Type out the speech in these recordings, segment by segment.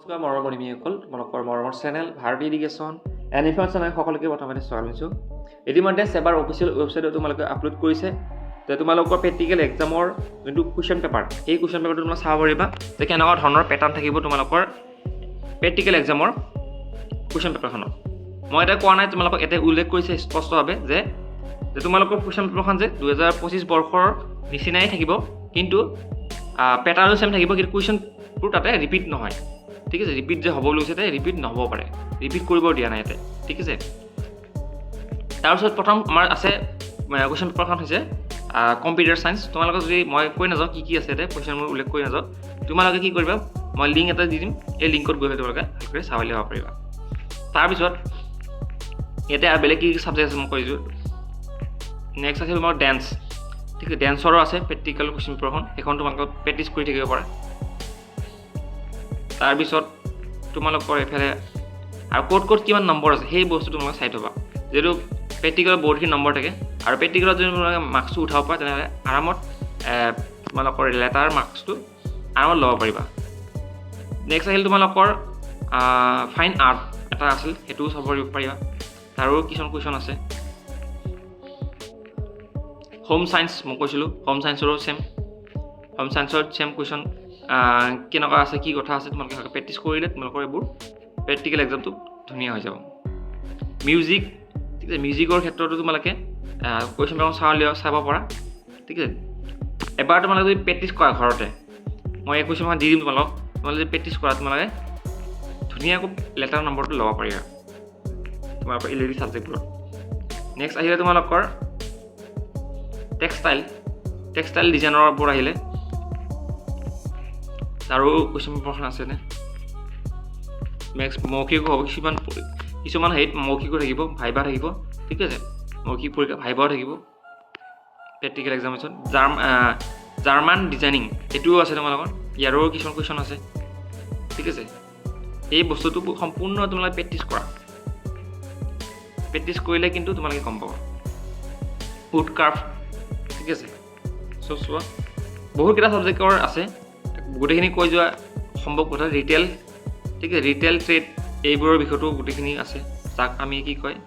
নমস্কাৰ মৰমৰ মণিমীসকল, তোমালোকৰ মৰমৰ channel Bharati education and information channel সকলোকে প্ৰথমতে স্বাগতম জনাইছোঁ। ইতিমধ্যে চেবাৰ অফিচিয়েল ৱেবছাইটত তোমালোকে আপলোড কৰিছে যে তোমালোকৰ প্ৰেক্টিকেল এক্সামৰ যোনটো কুৱেশ্যন পেপাৰ, সেই কুৱেশ্যন পেপাৰটো তোমালোকে চাব পাৰিবা যে কেনেকুৱা ধৰণৰ পেটাৰ্ণ থাকিব তোমালোকৰ প্ৰেক্টিকেল এক্সামৰ কুৱেশ্যন পেপাৰখনত। মই এটা কোৱা নাই, তোমালোকক এটা উল্লেখ কৰিছে স্পষ্টভাৱে যে তোমালোকৰ কুৱেশ্যন পেপাৰখন যে 2025 বৰ্ষৰ নিচিনাই থাকিব, কিন্তু পেটাৰ্ণো চেম থাকিব, কিন্তু কুৱেশ্যনবোৰ তাতে ৰিপিট নহয়। ঠিক আছে, ৰিপিট যে হ'ব বুলি কৈছে ৰিপিট নহ'ব পাৰে, ৰিপিট কৰিব দিয়া নাই ইয়াতে। ঠিক আছে, তাৰপিছত প্ৰথম আমাৰ আছে কুৱেশ্যন পেপাৰখন হৈছে কম্পিউটাৰ ছায়েন্স। তোমালোকে যদি মই কৈ নাযাওঁ কি আছে ইয়াতে কুৱেশ্যনবোৰ উল্লেখ কৰি নাযাওঁ, তোমালোকে কি কৰিবা, মই লিংক এটা দি দিম, এই লিংকত গৈ তোমালোকে ভালকৈ চাবলৈ ল'ব পাৰিবা। তাৰপিছত ইয়াতে আৰু বেলেগ কি ছাবজেক্ট আছে মই কৈ দিছোঁ। নেক্সট আছে তোমাৰ ডেন্স। ঠিক আছে, ডেন্সৰো আছে প্ৰেক্টিকেল কুৱেশ্যন পেপাৰখন, সেইখন তোমালোকে প্ৰেক্টিছ কৰি থাকিব পাৰা। তাৰপিছত তোমালোকৰ এইফালে আৰু ক'ত কিমান নম্বৰ আছে সেই বস্তু তোমালোকে চাই থ'বা, যিহেতু প্ৰেক্টিকেলত বহুতখিনি নম্বৰ থাকে, আৰু প্ৰেক্টিকেলত যদি তোমালোকে মাৰ্কছটো উঠাব পাৰা তেনেহ'লে আৰামত তোমালোকৰ লেটাৰ মাৰ্কছটো আৰামত ল'ব পাৰিবা। নেক্সট আহিল তোমালোকৰ ফাইন আৰ্ট এটা আছিল, সেইটোও চাব পাৰিবা, তাৰো কিছুমান কুৱেশ্যন আছে। হোম ছায়েন্স মই কৈছিলোঁ, হোম ছায়েন্সৰো হোম ছায়েন্সৰ ছেম কুৱেশ্যন কেনেকুৱা আছে, কি কথা আছে, তোমালোকে প্ৰেক্টিছ কৰিলে তোমালোকৰ এইবোৰ প্ৰেক্টিকেল এক্সামটো ধুনীয়া হৈ যাব। মিউজিক, ঠিক আছে, মিউজিকৰ ক্ষেত্ৰতো তোমালোকে কুৱেশ্যন পেপাৰ চাব পাৰা। ঠিক আছে, এবাৰ তোমালোকে যদি প্ৰেক্টিছ কৰা ঘৰতে, মই এই কুৱেশ্যন দি দিম তোমালোকে যদি প্ৰেক্টিছ কৰা তোমালোকে ধুনীয়াকৈ লেটাৰ নম্বৰটো ল'ব পাৰিবা তোমালোকৰ ইলেক্টিভ ছাবজেক্টবোৰত। নেক্সট আহিলে তোমালোকৰ টেক্সটাইল ডিজাইনৰ ওপৰত আহিলে, তাৰো কুৱেশ্যন পেপাৰখন আছেনে। নেক্সট মৌখিক হ'ব, কিছুমান হেৰিত মৌখিকো থাকিব, ভাইবা থাকিব। ঠিক আছে, মৌখিক পৰীক্ষা ভাইবাও থাকিব প্ৰেক্টিকেল এক্সামিনেশ্যন। জাৰ্মান ডিজাইনিং এইটোও আছে তোমালোকৰ, ইয়াৰো কিছুমান কুৱেশ্যন আছে। ঠিক আছে, এই বস্তুটো সম্পূৰ্ণ তোমালোকে প্ৰেক্টিছ কৰা, প্ৰেক্টিছ কৰিলে কিন্তু তোমালোকে গম পাবা। উড ক্ৰাফ্ট, ঠিক আছে, চোৱা বহুতকেইটা ছাবজেক্টৰ আছে, গোটেইখিনি কৈ যোৱা সম্ভৱ কথা। ৰিটেইল, ঠিক আছে, ৰিটেইল ট্ৰেড এইবোৰৰ বিষয়টো গোটেইখিনি আছে, যাক আমি কি কয়।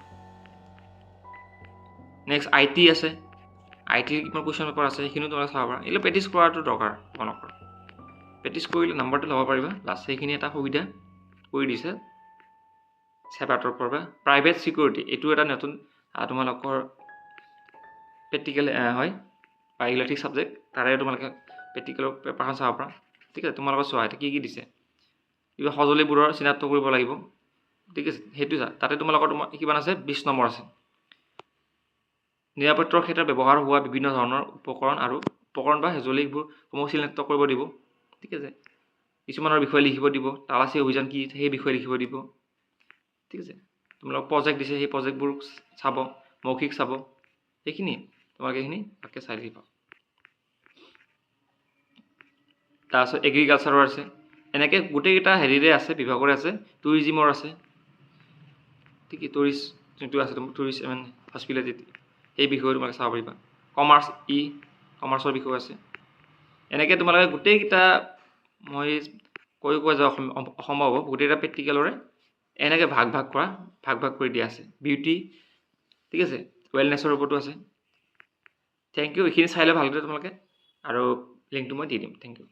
নেক্সট IT আছে, IT কিমান কুৱেশ্যন পেপাৰ আছে সেইখিনিও তোমালোকে চাব পাৰা। এইবিলাক প্ৰেক্টিছ কৰাটো দৰকাৰ তোমালোকৰ, প্ৰেক্টিছ কৰিলে নম্বৰটো ল'ব পাৰিবা। লাষ্ট সেইখিনি এটা সুবিধা কৰি দিছে চেবাৰ তৰফৰ পৰা। প্ৰাইভেট ছিকিউৰিটি এইটো এটা নতুন তোমালোকৰ প্ৰেক্টিকেল হয় বা ইলেক্টিভ ছাবজেক্ট, তাৰে তোমালোকে প্ৰেক্টিকেলৰ পেপাৰখন চাব পাৰা। ঠিক আছে, তোমালোকৰ চোৱা এতিয়া কি দিছে, কিবা সঁজুলিবোৰৰ চিনাক্ত কৰিব লাগিব। ঠিক আছে, সেইটো তাতে তোমালোকৰ কিমান আছে, 20 নম্বৰ আছে। নিৰাপত্তাৰ ক্ষেত্ৰত ব্যৱহাৰ হোৱা বিভিন্ন ধৰণৰ উপকৰণ বা সঁজুলিবোৰ সমূহ চিনাক্ত কৰিব দিব। ঠিক আছে, কিছুমানৰ বিষয়ে লিখিব দিব, তালাচী অভিযান কি সেই বিষয়ে লিখিব দিব। ঠিক আছে, তোমালোকক প্ৰজেক্ট দিছে, সেই প্ৰজেক্টবোৰ চাব, মৌখিক চাব, সেইখিনি তোমালোকে এইখিনি ভালকৈ চাই লিখিব। তাৰপিছত এগ্ৰিকালচাৰৰ আছে, এনেকৈ গোটেইকেইটা হেৰিৰে আছে, বিভাগৰে আছে। টুৰিজিমৰ আছে, ঠিক আছে, টুৰিষ্ট যোনটো আছে টুৰিষ্ট হস্পিটেলিটি সেই বিষয়ে তোমালোকে চাব পাৰিবা। কমাৰ্চৰ বিষয় আছে। এনেকৈ তোমালোকে গোটেইকেইটা মই কৈ যোৱা অসম্ভৱ হ'ব, গোটেইকেইটা প্ৰেক্টিকেলৰে এনেকৈ ভাগ কৰি দিয়া আছে। বিউটি, ঠিক আছে, ৱেলনেছৰ ওপৰতো আছে। থেংক ইউ, এইখিনি চাই লৈ ভালদৰে তোমালোকে, আৰু লিংকটো মই দি দিম। Thank U.